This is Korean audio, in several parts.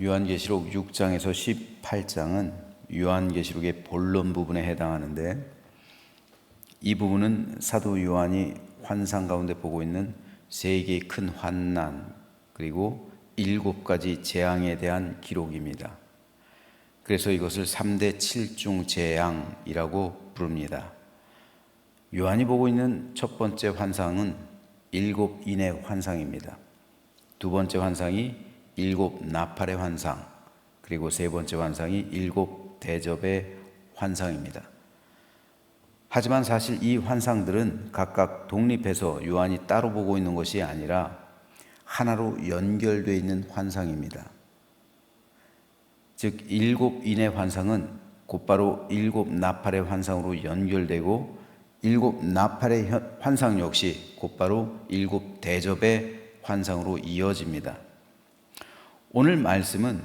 요한계시록 6장에서 18장은 요한계시록의 본론 부분에 해당하는데, 이 부분은 사도 요한이 환상 가운데 보고 있는 세 개의 큰 환난 그리고 7가지 재앙에 대한 기록입니다. 그래서 이것을 3대 7중 재앙이라고 부릅니다. 요한이 보고 있는 첫 번째 환상은 7인의 환상입니다. 두 번째 환상이 7 나팔의 환상, 그리고 세 번째 환상이 7 대접의 환상입니다. 하지만 사실 이 환상들은 각각 독립해서 요한이 따로 보고 있는 것이 아니라 하나로 연결되어 있는 환상입니다. 즉 7인의 환상은 곧바로 7 나팔의 환상으로 연결되고, 7 나팔의 환상 역시 곧바로 7 대접의 환상으로 이어집니다. 오늘 말씀은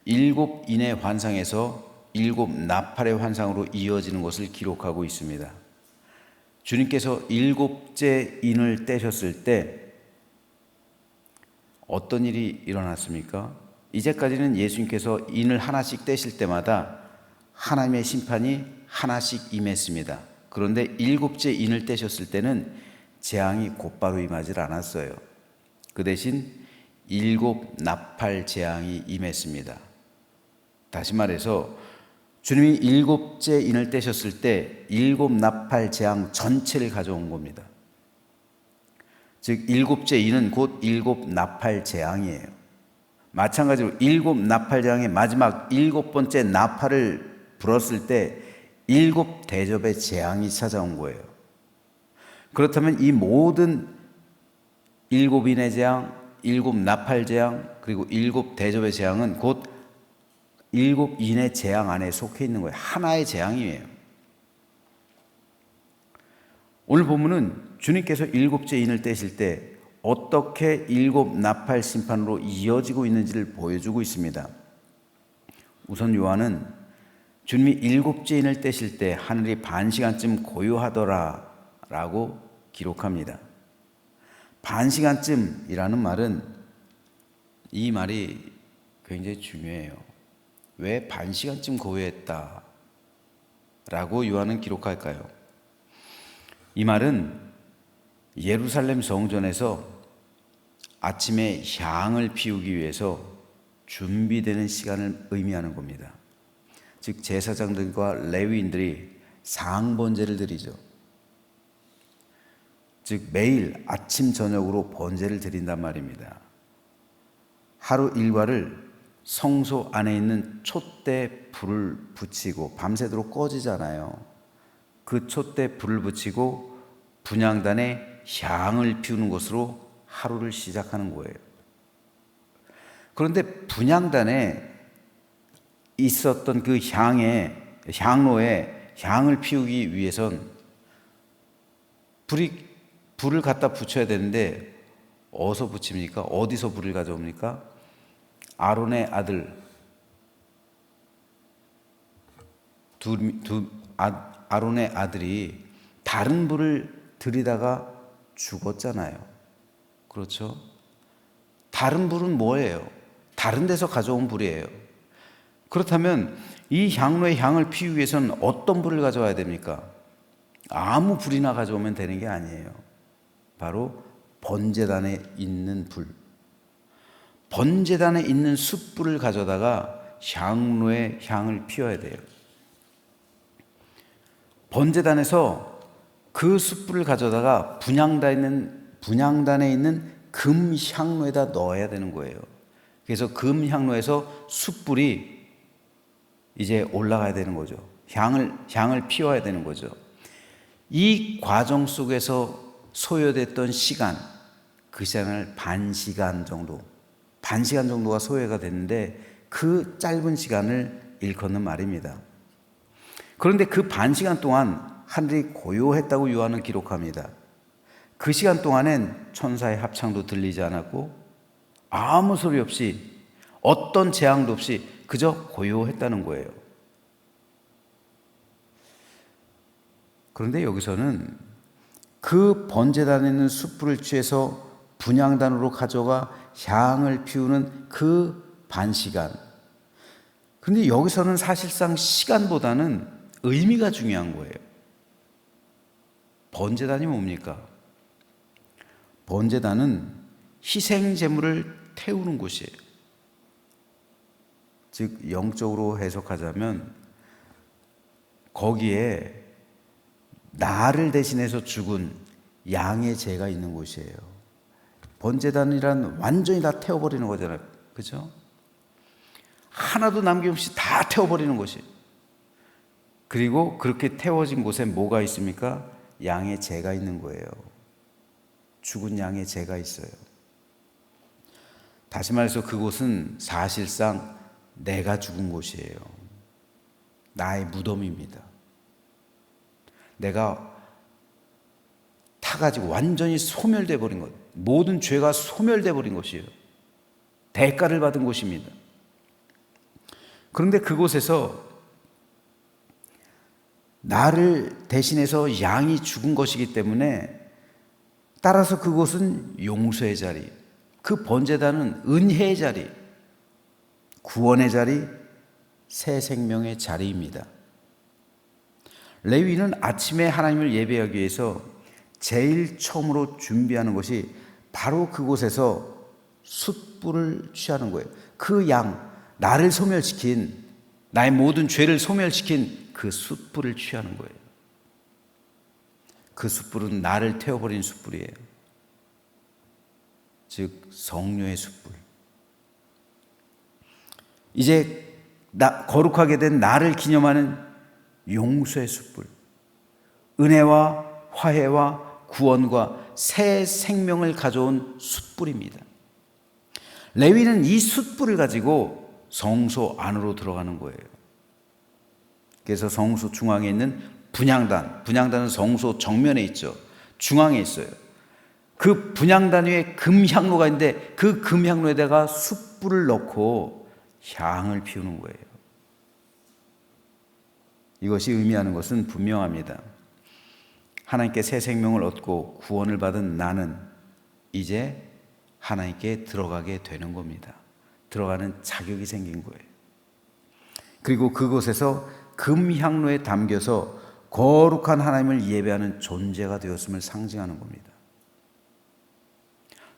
7인의 환상에서 7 나팔의 환상으로 이어지는 것을 기록하고 있습니다. 주님께서 7째 인을 떼셨을 때 어떤 일이 일어났습니까? 이제까지는 예수님께서 인을 하나씩 떼실 때마다 하나님의 심판이 하나씩 임했습니다. 그런데 7째 인을 떼셨을 때는 재앙이 곧바로 임하지 않았어요. 그 대신 7 나팔 재앙이 임했습니다. 다시 말해서 주님이 7째 인을 떼셨을 때 7 나팔 재앙 전체를 가져온 겁니다. 즉 7째 인은 곧 7 나팔 재앙이에요. 마찬가지로 7 나팔 재앙의 마지막 7번째 나팔을 불었을 때 7 대접의 재앙이 찾아온 거예요. 그렇다면 이 모든 7인의 재앙, 7 나팔 재앙, 그리고 7 대접의 재앙은 곧 7인의 재앙 안에 속해 있는 거예요. 하나의 재앙이에요. 오늘 본문은 주님께서 7째 인을 떼실 때 어떻게 7 나팔 심판으로 이어지고 있는지를 보여주고 있습니다. 우선 요한은 주님이 7째 인을 떼실 때 하늘이 반시간쯤 고요하더라 라고 기록합니다. 반시간쯤이라는 말은, 이 말이 굉장히 중요해요. 왜 반시간쯤 고요했다 라고 요한은 기록할까요? 이 말은 예루살렘 성전에서 아침에 향을 피우기 위해서 준비되는 시간을 의미하는 겁니다. 즉 제사장들과 레위인들이 상번제를 드리죠. 즉 매일 아침 저녁으로 번제를 드린단 말입니다. 하루 일과를 성소 안에 있는 촛대에 불을 붙이고, 밤새도록 꺼지잖아요. 그 촛대에 불을 붙이고 분향단에 향을 피우는 것으로 하루를 시작하는 거예요. 그런데 분향단에 있었던 그 향로에 향을 피우기 위해선 불을 갖다 붙여야 되는데 어디서 붙입니까? 어디서 불을 가져옵니까? 아론의 아들 아론의 아들이 다른 불을 들이다가 죽었잖아요. 그렇죠? 다른 불은 뭐예요? 다른 데서 가져온 불이에요. 그렇다면 이 향로의 향을 피우기 위해서는 어떤 불을 가져와야 됩니까? 아무 불이나 가져오면 되는 게 아니에요. 바로 번제단에 있는 불, 번제단에 있는 숯불을 가져다가 향로에 향을 피워야 돼요. 번제단에서 그 숯불을 가져다가 분향단에 있는 금 향로에다 넣어야 되는 거예요. 그래서 금 향로에서 숯불이 이제 올라가야 되는 거죠. 향을 피워야 되는 거죠. 이 과정 속에서 소요됐던 시간, 그 시간을 반시간 정도가 소요가 됐는데, 그 짧은 시간을 일컫는 말입니다. 그런데 그 반시간 동안 하늘이 고요했다고 요한은 기록합니다. 그 시간 동안엔 천사의 합창도 들리지 않았고 아무 소리 없이, 어떤 재앙도 없이 그저 고요했다는 거예요. 그런데 여기서는 그 번제단에 있는 숯불을 취해서 분향단으로 가져가 향을 피우는 그 반 시간. 그런데 여기서는 사실상 시간보다는 의미가 중요한 거예요. 번제단이 뭡니까? 번제단은 희생 제물을 태우는 곳이에요. 즉 영적으로 해석하자면 거기에 나를 대신해서 죽은 양의 죄가 있는 곳이에요. 번제단이란 완전히 다 태워버리는 거잖아요. 그죠? 하나도 남김없이 다 태워버리는 곳이에요. 그리고 그렇게 태워진 곳에 뭐가 있습니까? 양의 죄가 있는 거예요. 죽은 양의 죄가 있어요. 다시 말해서 그곳은 사실상 내가 죽은 곳이에요. 나의 무덤입니다. 내가 타가지고 완전히 소멸돼 버린 것, 모든 죄가 소멸돼 버린 곳이에요. 대가를 받은 곳입니다. 그런데 그곳에서 나를 대신해서 양이 죽은 것이기 때문에 따라서 그곳은 용서의 자리, 그 번제단은 은혜의 자리, 구원의 자리, 새 생명의 자리입니다. 레위는 아침에 하나님을 예배하기 위해서 제일 처음으로 준비하는 것이 바로 그곳에서 숯불을 취하는 거예요. 그 양, 나를 소멸시킨, 나의 모든 죄를 소멸시킨 그 숯불을 취하는 거예요. 그 숯불은 나를 태워버린 숯불이에요. 즉 성령의 숯불. 이제 거룩하게 된 나를 기념하는 용서의 숯불, 은혜와 화해와 구원과 새 생명을 가져온 숯불입니다. 레위는 이 숯불을 가지고 성소 안으로 들어가는 거예요. 그래서 성소 중앙에 있는 분향단은 성소 정면에 있죠. 중앙에 있어요. 그 분향단 위에 금향로가 있는데 그 금향로에다가 숯불을 넣고 향을 피우는 거예요. 이것이 의미하는 것은 분명합니다. 하나님께 새 생명을 얻고 구원을 받은 나는 이제 하나님께 들어가게 되는 겁니다. 들어가는 자격이 생긴 거예요. 그리고 그곳에서 금향로에 담겨서 거룩한 하나님을 예배하는 존재가 되었음을 상징하는 겁니다.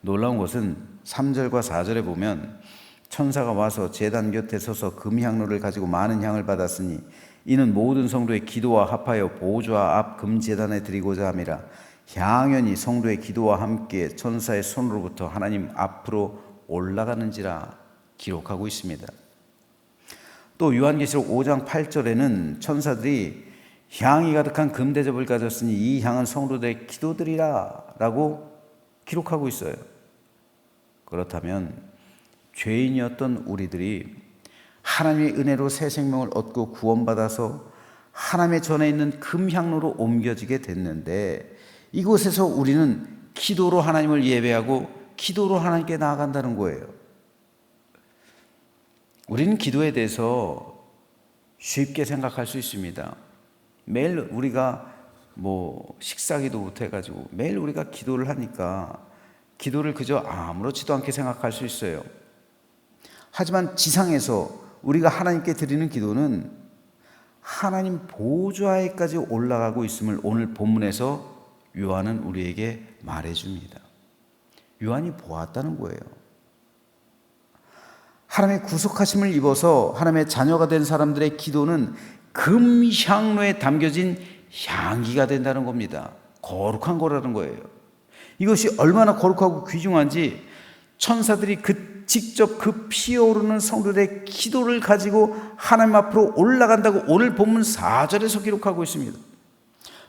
놀라운 것은 3절과 4절에 보면 천사가 와서 제단 곁에 서서 금향로를 가지고 많은 향을 받았으니 이는 모든 성도의 기도와 합하여 보좌 앞 금제단에 드리고자 함이라. 향연이 성도의 기도와 함께 천사의 손으로부터 하나님 앞으로 올라가는지라 기록하고 있습니다. 또 요한계시록 5장 8절에는 천사들이 향이 가득한 금대접을 가졌으니 이 향은 성도들의 기도들이라 라고 기록하고 있어요. 그렇다면 죄인이었던 우리들이 하나님의 은혜로 새 생명을 얻고 구원받아서 하나님의 전에 있는 금향로로 옮겨지게 됐는데 이곳에서 우리는 기도로 하나님을 예배하고 기도로 하나님께 나아간다는 거예요. 우리는 기도에 대해서 쉽게 생각할 수 있습니다. 매일 우리가 식사기도 못해가지고 매일 우리가 기도를 하니까 기도를 그저 아무렇지도 않게 생각할 수 있어요. 하지만 지상에서 우리가 하나님께 드리는 기도는 하나님 보좌에까지 올라가고 있음을 오늘 본문에서 요한은 우리에게 말해줍니다. 요한이 보았다는 거예요. 하나님의 구속하심을 입어서 하나님의 자녀가 된 사람들의 기도는 금향로에 담겨진 향기가 된다는 겁니다. 거룩한 거라는 거예요. 이것이 얼마나 거룩하고 귀중한지 천사들이 직접 그 피어오르는 성도들의 기도를 가지고 하나님 앞으로 올라간다고 오늘 본문 4절에서 기록하고 있습니다.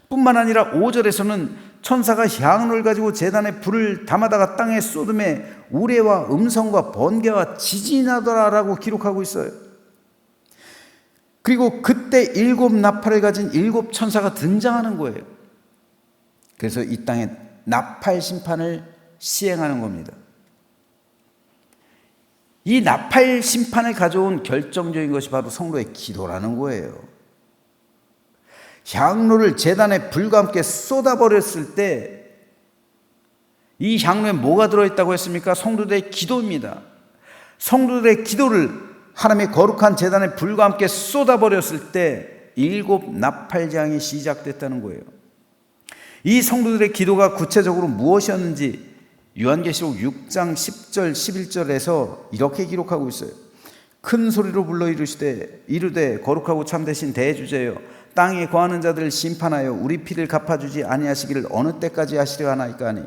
뿐만 아니라 5절에서는 천사가 향로를 가지고 제단에 불을 담아다가 땅에 쏟음에 우레와 음성과 번개와 지진이 나더라라고 기록하고 있어요. 그리고 그때 7 나팔을 가진 7 천사가 등장하는 거예요. 그래서 이 땅에 나팔 심판을 시행하는 겁니다. 이 나팔 심판을 가져온 결정적인 것이 바로 성도의 기도라는 거예요. 향로를 제단에 불과 함께 쏟아버렸을 때 이 향로에 뭐가 들어있다고 했습니까? 성도들의 기도입니다. 성도들의 기도를 하나님의 거룩한 제단의 불과 함께 쏟아버렸을 때 7 나팔장이 시작됐다는 거예요. 이 성도들의 기도가 구체적으로 무엇이었는지 요한계시록 6장 10절 11절에서 이렇게 기록하고 있어요. 큰 소리로 불러 이르되 거룩하고 참되신 대주제여, 땅에 거하는 자들을 심판하여 우리 피를 갚아주지 아니하시기를 어느 때까지 하시려 하나이까 하니,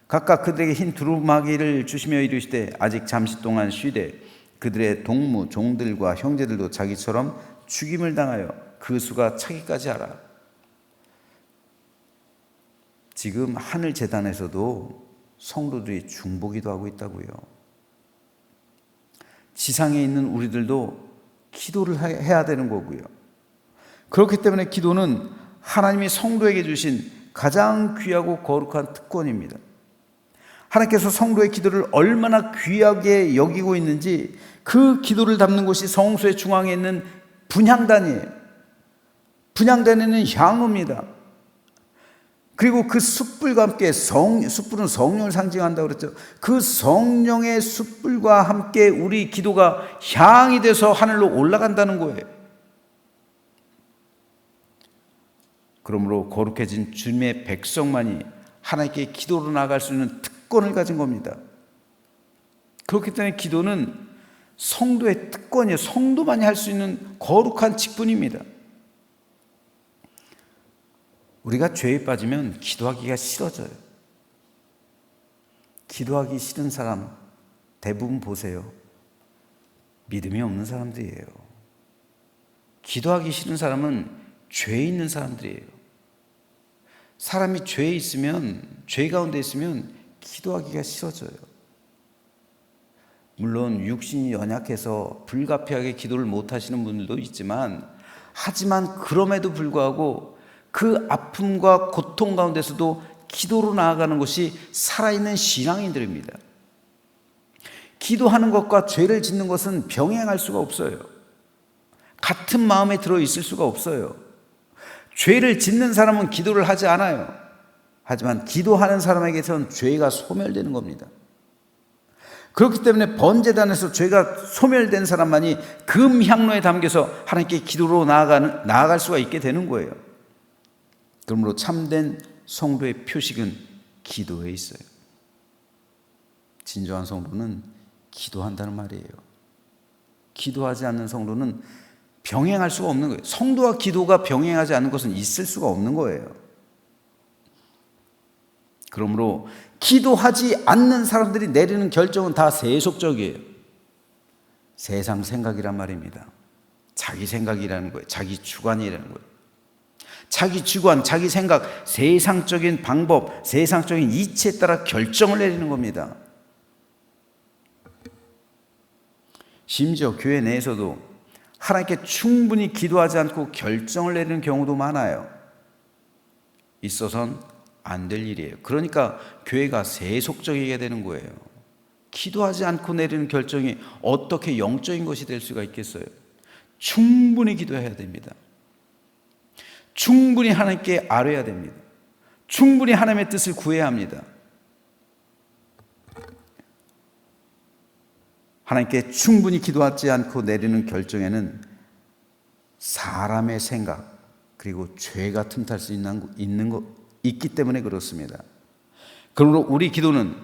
각각 그들에게 흰 두루마기를 주시며 이르시되 아직 잠시 동안 쉬되 그들의 동무 종들과 형제들도 자기처럼 죽임을 당하여 그 수가 차기까지 하라. 지금 하늘 제단에서도 성도들이 중보기도 하고 있다고요. 지상에 있는 우리들도 기도를 해야 되는 거고요. 그렇기 때문에 기도는 하나님이 성도에게 주신 가장 귀하고 거룩한 특권입니다. 하나님께서 성도의 기도를 얼마나 귀하게 여기고 있는지 그 기도를 담는 곳이 성소의 중앙에 있는 분향단이에요. 분향단에는 향로입니다. 그리고 그 숯불과 함께 숯불은 성령을 상징한다고 그랬죠. 그 성령의 숯불과 함께 우리 기도가 향이 돼서 하늘로 올라간다는 거예요. 그러므로 거룩해진 주님의 백성만이 하나님께 기도로 나아갈 수 있는 특권을 가진 겁니다. 그렇기 때문에 기도는 성도의 특권이에요. 성도만이 할 수 있는 거룩한 직분입니다. 우리가 죄에 빠지면 기도하기가 싫어져요. 기도하기 싫은 사람 대부분 보세요. 믿음이 없는 사람들이에요. 기도하기 싫은 사람은 죄에 있는 사람들이에요. 사람이 죄에 있으면, 죄 가운데 있으면 기도하기가 싫어져요. 물론 육신이 연약해서 불가피하게 기도를 못 하시는 분들도 있지만, 하지만 그럼에도 불구하고 그 아픔과 고통 가운데서도 기도로 나아가는 것이 살아있는 신앙인들입니다. 기도하는 것과 죄를 짓는 것은 병행할 수가 없어요. 같은 마음에 들어있을 수가 없어요. 죄를 짓는 사람은 기도를 하지 않아요. 하지만 기도하는 사람에게서는 죄가 소멸되는 겁니다. 그렇기 때문에 번제단에서 죄가 소멸된 사람만이 금향로에 담겨서 하나님께 기도로 나아갈 수가 있게 되는 거예요. 그러므로 참된 성도의 표식은 기도에 있어요. 진정한 성도는 기도한다는 말이에요. 기도하지 않는 성도는 병행할 수가 없는 거예요. 성도와 기도가 병행하지 않는 것은 있을 수가 없는 거예요. 그러므로 기도하지 않는 사람들이 내리는 결정은 다 세속적이에요. 세상 생각이란 말입니다. 자기 생각이라는 거예요. 자기 주관이라는 거예요. 자기 주관, 자기 생각, 세상적인 방법, 세상적인 이치에 따라 결정을 내리는 겁니다. 심지어 교회 내에서도 하나님께 충분히 기도하지 않고 결정을 내리는 경우도 많아요. 있어서는 안 될 일이에요. 그러니까 교회가 세속적이게 되는 거예요. 기도하지 않고 내리는 결정이 어떻게 영적인 것이 될 수가 있겠어요? 충분히 기도해야 됩니다. 충분히 하나님께 아뢰야 됩니다. 충분히 하나님의 뜻을 구해야 합니다. 하나님께 충분히 기도하지 않고 내리는 결정에는 사람의 생각 그리고 죄가 틈탈 수 있기 때문에 그렇습니다. 그러므로 우리 기도는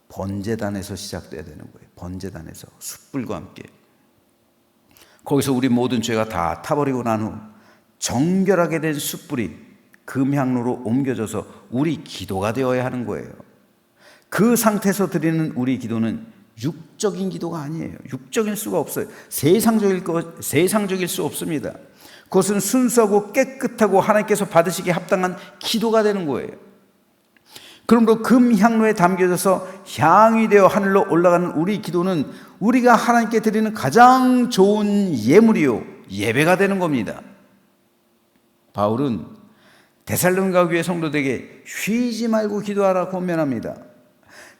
번제단에서 시작돼야 되는 거예요. 번제단에서 숯불과 함께 거기서 우리 모든 죄가 다 타버리고 난 후 정결하게 된 숯불이 금향로로 옮겨져서 우리 기도가 되어야 하는 거예요. 그 상태에서 드리는 우리 기도는 육적인 기도가 아니에요. 육적일 수가 없어요. 세상적일 수 없습니다. 그것은 순수하고 깨끗하고 하나님께서 받으시기에 합당한 기도가 되는 거예요. 그러므로 금향로에 담겨져서 향이 되어 하늘로 올라가는 우리 기도는 우리가 하나님께 드리는 가장 좋은 예물이요 예배가 되는 겁니다. 바울은 데살로니가 교회 성도들에게 쉬지 말고 기도하라고 권면합니다.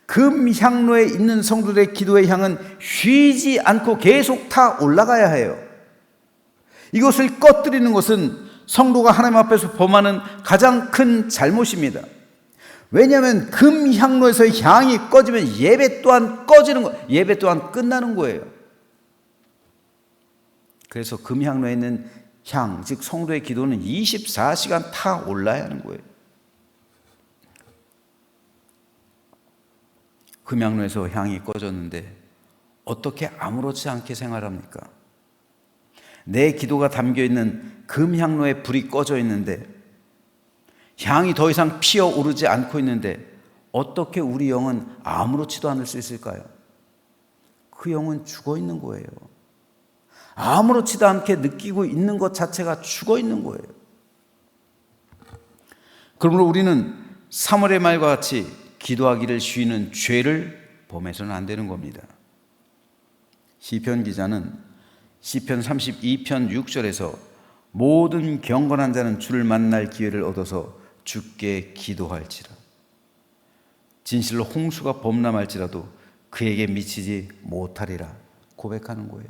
금향로에 있는 성도들의 기도의 향은 쉬지 않고 계속 타 올라가야 해요. 이것을 꺼뜨리는 것은 성도가 하나님 앞에서 범하는 가장 큰 잘못입니다. 왜냐하면 금향로에서 향이 꺼지면 예배 또한 꺼지는 거, 예배 또한 끝나는 거예요. 그래서 금향로에 있는 향, 즉 성도의 기도는 24시간 타 올라야 하는 거예요. 금향로에서 향이 꺼졌는데 어떻게 아무렇지 않게 생활합니까? 내 기도가 담겨있는 금향로에 불이 꺼져 있는데 향이 더 이상 피어오르지 않고 있는데 어떻게 우리 영은 아무렇지도 않을 수 있을까요? 그 영은 죽어 있는 거예요. 아무렇지도 않게 느끼고 있는 것 자체가 죽어 있는 거예요. 그러므로 우리는 3월의 말과 같이 기도하기를 쉬는 죄를 범해서는 안 되는 겁니다. 시편 기자는 시편 32편 6절에서 모든 경건한 자는 주를 만날 기회를 얻어서 주께 기도할지라. 진실로 홍수가 범람할지라도 그에게 미치지 못하리라 고백하는 거예요.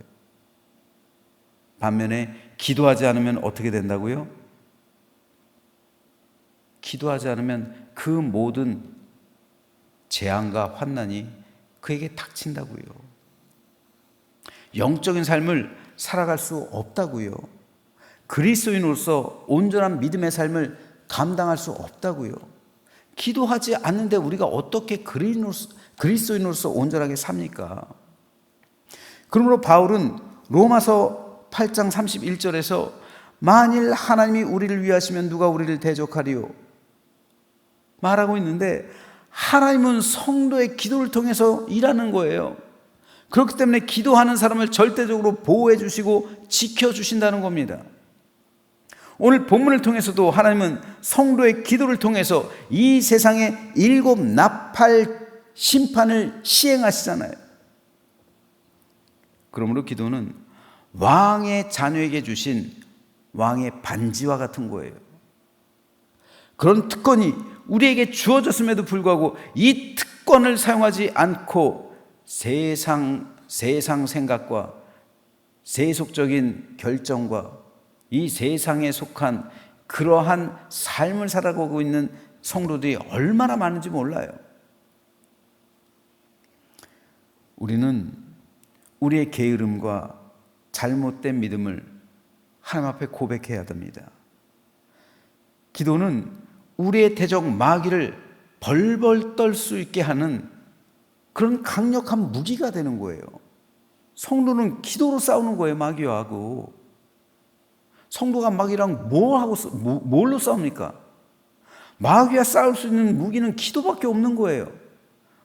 반면에 기도하지 않으면 어떻게 된다고요? 기도하지 않으면 그 모든 재앙과 환난이 그에게 닥친다고요. 영적인 삶을 살아갈 수 없다고요. 그리스도인으로서 온전한 믿음의 삶을 감당할 수 없다고요. 기도하지 않는데 우리가 어떻게 그리스도인으로서 온전하게 삽니까? 그러므로 바울은 로마서 8장 31절에서 만일 하나님이 우리를 위하시면 누가 우리를 대적하리요? 말하고 있는데 하나님은 성도의 기도를 통해서 일하는 거예요. 그렇기 때문에 기도하는 사람을 절대적으로 보호해 주시고 지켜 주신다는 겁니다. 오늘 본문을 통해서도 하나님은 성도의 기도를 통해서 이 세상의 7 나팔 심판을 시행하시잖아요. 그러므로 기도는 왕의 자녀에게 주신 왕의 반지와 같은 거예요. 그런 특권이 우리에게 주어졌음에도 불구하고 이 특권을 사용하지 않고 세상 생각과 세속적인 결정과 이 세상에 속한 그러한 삶을 살아가고 있는 성도들이 얼마나 많은지 몰라요. 우리는 우리의 게으름과 잘못된 믿음을 하나님 앞에 고백해야 됩니다. 기도는 우리의 대적 마귀를 벌벌 떨 수 있게 하는 그런 강력한 무기가 되는 거예요. 성도는 기도로 싸우는 거예요, 마귀하고. 성도가 마귀랑 뭘로 싸웁니까? 마귀와 싸울 수 있는 무기는 기도밖에 없는 거예요.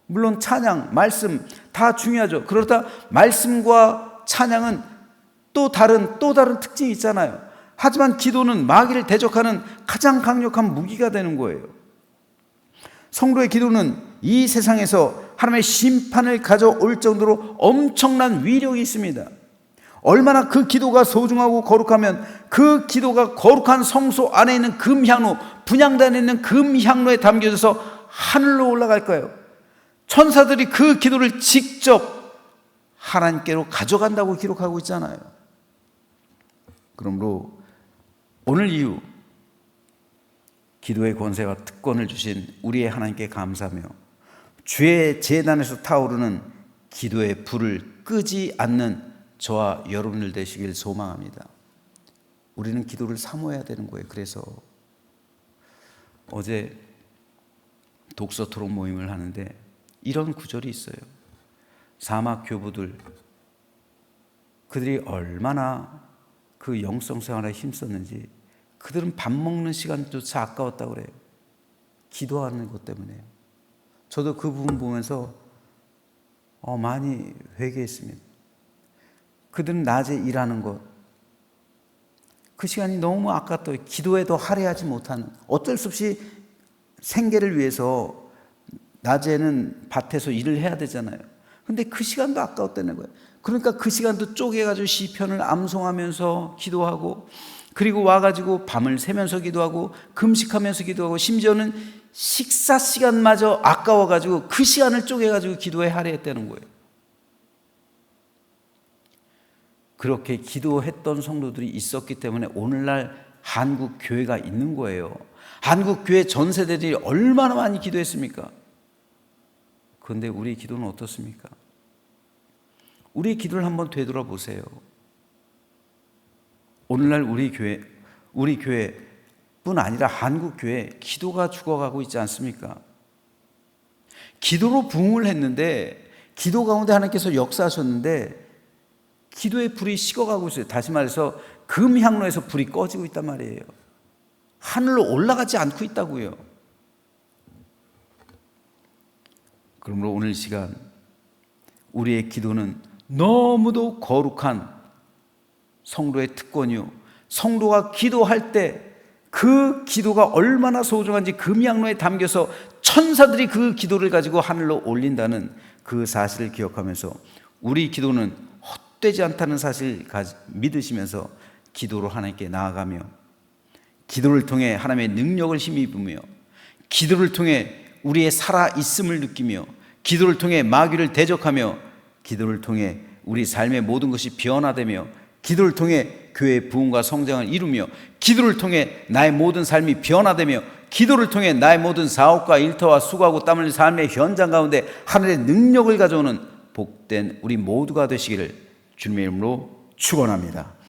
물론 찬양, 말씀 다 중요하죠. 그렇다 말씀과 찬양은 또 다른 특징이 있잖아요. 하지만 기도는 마귀를 대적하는 가장 강력한 무기가 되는 거예요. 성도의 기도는 이 세상에서 하나님의 심판을 가져올 정도로 엄청난 위력이 있습니다. 얼마나 그 기도가 소중하고 거룩하면 그 기도가 거룩한 성소 안에 있는 금향로, 분향단에 있는 금향로에 담겨져서 하늘로 올라갈까요? 천사들이 그 기도를 직접 하나님께로 가져간다고 기록하고 있잖아요. 그러므로 오늘 이후 기도의 권세와 특권을 주신 우리의 하나님께 감사하며 주의 제단에서 타오르는 기도의 불을 끄지 않는 저와 여러분들 되시길 소망합니다. 우리는 기도를 사모해야 되는 거예요. 그래서 어제 독서 토론 모임을 하는데 이런 구절이 있어요. 사막 교부들, 그들이 얼마나 그 영성 생활에 힘썼는지 그들은 밥 먹는 시간조차 아까웠다고 그래요. 기도하는 것 때문에요. 저도 그 부분 보면서 많이 회개했습니다. 그들은 낮에 일하는 것, 그 시간이 너무 아깝더라고요. 기도에도 할애하지 못하는, 어쩔 수 없이 생계를 위해서 낮에는 밭에서 일을 해야 되잖아요. 근데 그 시간도 아까웠다는 거예요. 그러니까 그 시간도 쪼개가지고 시편을 암송하면서 기도하고, 그리고 와가지고 밤을 새면서 기도하고, 금식하면서 기도하고, 심지어는 식사 시간마저 아까워가지고 그 시간을 쪼개가지고 기도에 할애했다는 거예요. 그렇게 기도했던 성도들이 있었기 때문에 오늘날 한국 교회가 있는 거예요. 한국 교회 전 세대들이 얼마나 많이 기도했습니까? 그런데 우리 기도는 어떻습니까? 우리 기도를 한번 되돌아보세요. 오늘날 우리 교회뿐 아니라 한국 교회 기도가 죽어가고 있지 않습니까? 기도로 부흥을 했는데, 기도 가운데 하나님께서 역사하셨는데 기도의 불이 식어가고 있어요. 다시 말해서 금향로에서 불이 꺼지고 있단 말이에요. 하늘로 올라가지 않고 있다고요. 그러므로 오늘 시간 우리의 기도는 너무도 거룩한 성도의 특권이요, 성도가 기도할 때 그 기도가 얼마나 소중한지 금향로에 담겨서 천사들이 그 기도를 가지고 하늘로 올린다는 그 사실을 기억하면서 우리 기도는 헛되지 않다는 사실을 믿으시면서 기도로 하나님께 나아가며, 기도를 통해 하나님의 능력을 힘입으며, 기도를 통해 우리의 살아있음을 느끼며, 기도를 통해 마귀를 대적하며, 기도를 통해 우리 삶의 모든 것이 변화되며, 기도를 통해 교회의 부흥과 성장을 이루며, 기도를 통해 나의 모든 삶이 변화되며, 기도를 통해 나의 모든 사업과 일터와 수고하고 땀 흘린 삶의 현장 가운데 하늘의 능력을 가져오는 복된 우리 모두가 되시기를 주님의 이름으로 축원합니다.